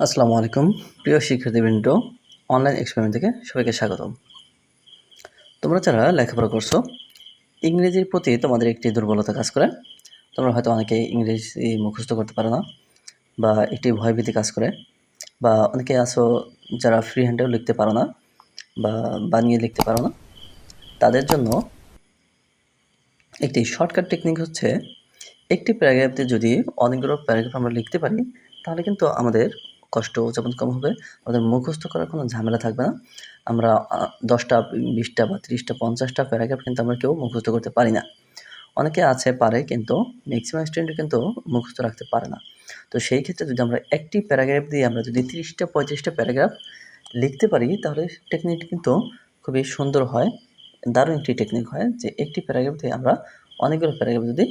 আসসালামু আলাইকুম প্রিয় শিক্ষার্থীবৃন্দ, অনলাইন এক্সপেরিমেন্ট থেকে সবাইকে স্বাগতম। তোমরা যারা লেখাপড়া করছো, ইংরেজির প্রতি তোমাদের একটি দুর্বলতা কাজ করে। তোমরা হয়তো অনেকে ইংরেজি মুখস্থ করতে পারো না, বা একটি ভয়ভীতি কাজ করে, বা অনেকে আছো যারা ফ্রি হ্যান্ডেও লিখতে পারো না বা বানিয়ে লিখতে পারো না। তাদের জন্য একটি শর্টকাট টেকনিক হচ্ছে, একটি প্যারাগ্রাফে যদি অনেকগুলো প্যারাগ্রাফ আমরা লিখতে পারি, তাহলে কিন্তু আমাদের কষ্ট যেমন কম হবে, আমাদের মুখস্থ করার কোনো ঝামেলা থাকবে না। আমরা ১০টা ২০টা বা ৩০টা ৫০টা প্যারাগ্রাফ কিন্তু আমরা কেউ মুখস্থ করতে পারি না। অনেকে আছে পারে, কিন্তু ম্যাক্সিমাম স্টুডেন্ট কিন্তু মুখস্থ রাখতে পারে না। তো সেই ক্ষেত্রে যদি আমরা একটি প্যারাগ্রাফ দিয়ে আমরা যদি ৩০টা ৩৫টা প্যারাগ্রাফ লিখতে পারি, তাহলে টেকনিকটি কিন্তু খুবই সুন্দর হয়, দারুণ একটি টেকনিক হয় যে একটি প্যারাগ্রাফ দিয়ে আমরা অনেকগুলো প্যারাগ্রাফ যদি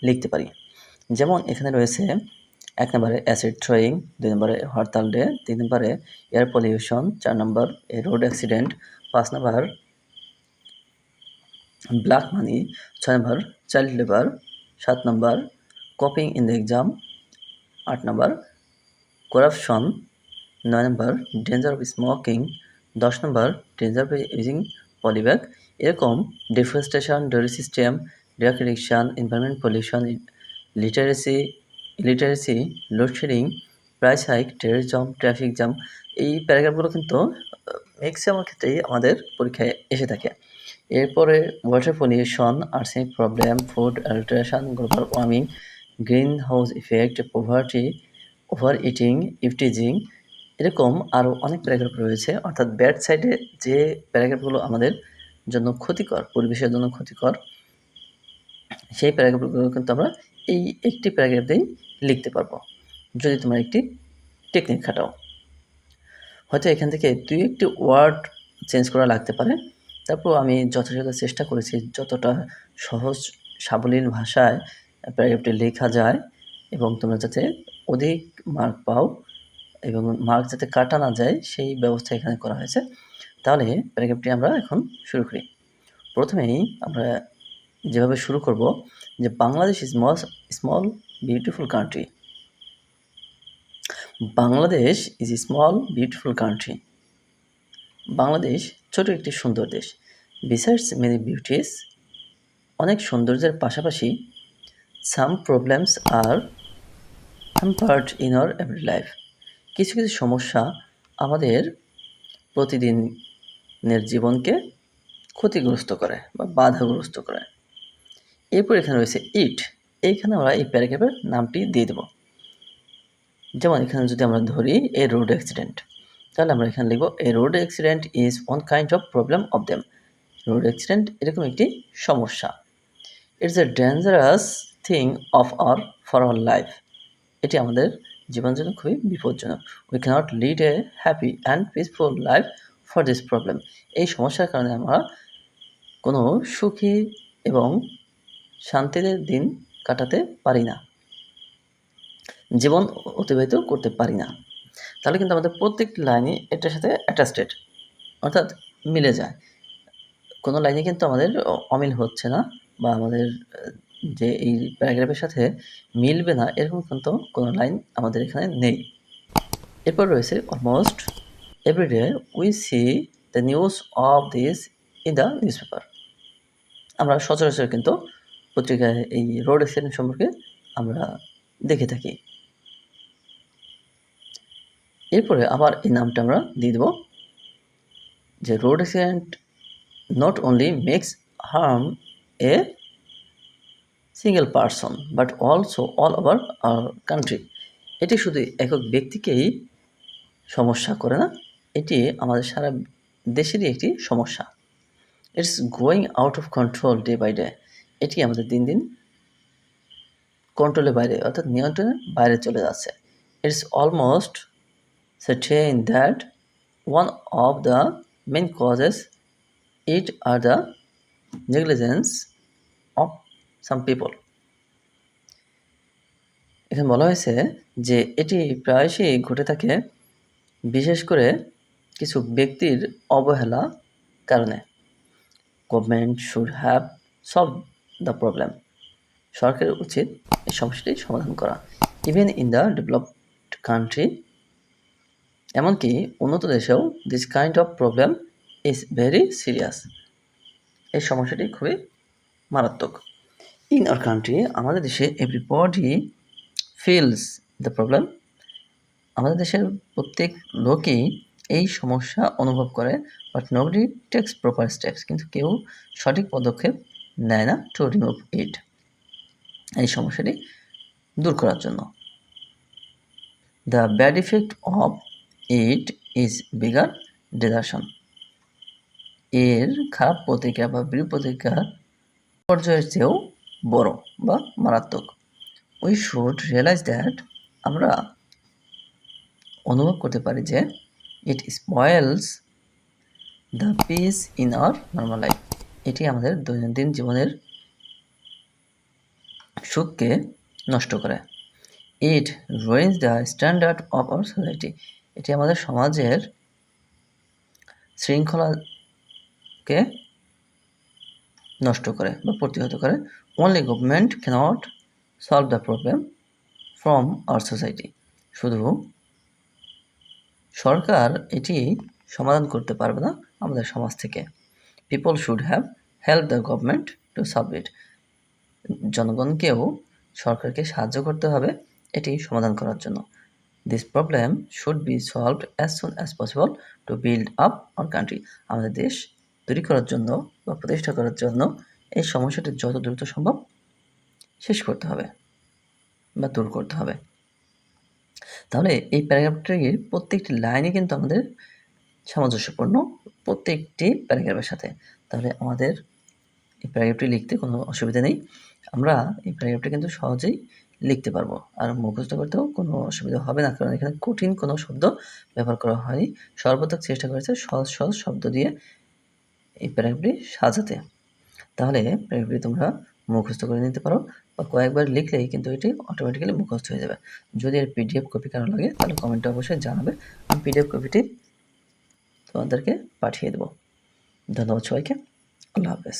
লিখতে পারি। যেমন এখানে রয়েছে ১ নম্বরে অ্যাসিড থ্রোয়িং, ২ নম্বরে হরতাল ডে, ৩ নম্বরে air pollution, ৪ number road accident, ৫ number black money, ৬ number child labour, ৭ number copying in the exam, ৮ number corruption, ৯ number danger of smoking, ১০ number danger of using polybag. এরকম deforestation, dowry system, drug addiction, environment pollution, literacy, load shedding, price hike, terrorism, traffic jam, এই প্যারাগ্রাফগুলো কিন্তু maximum ক্ষেত্রেই আমাদের পরীক্ষায় এসে থাকে। এরপরে water pollution, arsenic problem, food adulteration, global warming, green house effect, poverty, over eating, eve teasing, এরকম আরও অনেক প্যারাগ্রাফ রয়েছে। অর্থাৎ ব্যাড সাইডে যে প্যারাগ্রাফগুলো আমাদের জন্য ক্ষতিকর, পরিবেশের জন্য ক্ষতিকর, সেই প্যারাগ্রাফগুলো কিন্তু আমরা এই একটি প্যারাগ্রাফ দিয়েই লিখতে পারবো, যদি তোমরা একটি টেকনিক খাটাও। হয়তো এখান থেকে ২-১টি ওয়ার্ড চেঞ্জ করা লাগতে পারে, তারপর আমি যথাযথ চেষ্টা করেছি যতটা সহজ সাবলীল ভাষায় প্যারাগ্রাফটি লেখা যায়, এবং তোমরা যাতে অধিক মার্ক পাও এবং মার্ক যাতে কাটা না যায় সেই ব্যবস্থা এখানে করা হয়েছে। তাহলে প্যারাগ্রাফটি আমরা এখন শুরু করি। প্রথমেই আমরা যেভাবে শুরু করব, যে Bangladesh is small beautiful country. Bangladesh is a small beautiful country. Bangladesh ছোট একটি সুন্দর দেশ। বিসাইডস মেনি বিউটিস, অনেক সৌন্দর্যের পাশাপাশি, some problems are hampered in our every life, কিছু কিছু সমস্যা আমাদের প্রতিদিনের জীবনকে ক্ষতিগ্রস্ত করে বা বাধাগ্রস্ত করে। এরপর এখানে রয়েছে ইট, এইখানে আমরা এই প্যারাগ্রাফের নামটি দিয়ে দেব। যেমন এখানে যদি আমরা ধরি এ রোড অ্যাক্সিডেন্ট, তাহলে আমরা এখানে লিখব a road accident is one kind of problem of them. Road accident এরকম একটি সমস্যা। It's a dangerous thing of for our life, এটি আমাদের জীবনের জন্য খুবই বিপজ্জনক। We cannot lead a happy and peaceful life for this problem, এই সমস্যার কারণে আমরা কোনো সুখী এবং শান্তিতে দিন কাটাতে পারি না, জীবন অতিবাহিত করতে পারি না। তাহলে কিন্তু আমাদের প্রত্যেকটি লাইনই এটার সাথে অ্যাটাচড, অর্থাৎ মিলে যায়। কোনো লাইনে কিন্তু আমাদের অমিল হচ্ছে না, বা আমাদের যে এই প্যারাগ্রাফের সাথে মিলবে না, এরকম কিন্তু কোনো লাইন আমাদের এখানে নেই। এরপর রয়েছে almost everyday we see the news of this in the newspaper. আমরা সচরাচর কিন্তু পত্রিকায় এই রোড অ্যাক্সিডেন্ট সম্পর্কে আমরা দেখে থাকি। এরপরে আবার এই নামটা আমরা দিয়ে দেব, যে road accident not only makes harm a single person but also all over our country. এটি শুধু একক ব্যক্তিকেই সমস্যা করে না, এটি আমাদের সারা দেশেরই একটি সমস্যা। It's going out of control day by day, এটি আমাদের দিন দিন কন্ট্রোলের বাইরে, অর্থাৎ নিয়ন্ত্রণের বাইরে চলে যাচ্ছে। It's almost certain that one of the main causes it are the negligence of some people. এখানে বলা হয়েছে যে এটি প্রায়শই ঘটে থাকে বিশেষ করে কিছু ব্যক্তির অবহেলা কারণে। Government should have solve the problem, সরকারের উচিত এই সমস্যাটি সমাধান করা। Even in the developed country, এমনকি উন্নত দেশেও this kind of problem is very serious. এই সমস্যাটি খুবই মারাত্মক। ইন আওয়ার কান্ট্রি, আমাদের দেশে এভরিবডি ফিলস দ্য প্রবলেম। আমাদের দেশের প্রত্যেক লোকই এই সমস্যা অনুভব করে, but nobody takes proper steps, কিন্তু কেউ সঠিক পদক্ষেপ নেয় না টু রিমুভ ইট, এই সমস্যাটি দূর করার জন্য। The bad effect of it is bigger desertion. এর খারাপ প্রতিক্রিয়া বা বিপরীত পর্যায়ের চেয়েও বড় বা মারাত্মক। উই শুড রিয়েলাইজ দ্যাট, আমরা অনুভব করতে পারি যে it spoils the peace in our normal life, এটি আমাদের দৈনন্দিন জীবনের সুখকে নষ্ট করে। It ruins the standard of our society, এটি আমাদের সমাজের শৃঙ্খলাকে নষ্ট করে বা প্রতিহত করে। Only government cannot solve the problem from our society, শুধু সরকার এটি সমাধান করতে পারবে না আমাদের সমাজ থেকে। People should have help the government to solve it, জনগণকেও সরকারকে সাহায্য করতে হবে এটি সমাধান করার জন্য। This problem should be solved as soon as possible to build up our country, আমাদের দেশ তৈরি করার জন্য বা প্রতিষ্ঠা করার জন্য এই সমস্যাটি যত দ্রুত সম্ভব শেষ করতে হবে বা দূর করতে হবে। তাহলে এই প্যারাগ্রাফটির প্রত্যেকটি লাইনই কিন্তু আমাদের সামঞ্জস্যপূর্ণ, প্রত্যেকটি প্যারাগ্রাফের সাথে। তাহলে আমাদের এই প্যারাগ্রাফটি লিখতে কোনো অসুবিধা নেই, আমরা এই প্যারাগ্রাফটি কিন্তু সহজেই লিখতে পারবো, আর মুখস্থ করতেও কোনো অসুবিধা হবে না, কারণ এখানে কঠিন কোনো শব্দ ব্যবহার করা হয়নি। সর্বাত্মক চেষ্টা করেছে সহজ সহজ শব্দ দিয়ে এই প্যারাগ্রাফটি সাজাতে। তাহলে প্যারাগ্রাফটি তোমরা মুখস্থ করে নিতে পারো, বা কয়েকবার লিখলেই কিন্তু এটি অটোমেটিক্যালি মুখস্থ হয়ে যাবে। যদি এর পিডিএফ কপি কারো লাগে তাহলে কমেন্টে অবশ্যই জানাবে, আমি পিডিএফ কপিটি তোমাদেরকে পাঠিয়ে দেবো। ধন্যবাদ সবাইকে, আল্লাহ হাফেজ।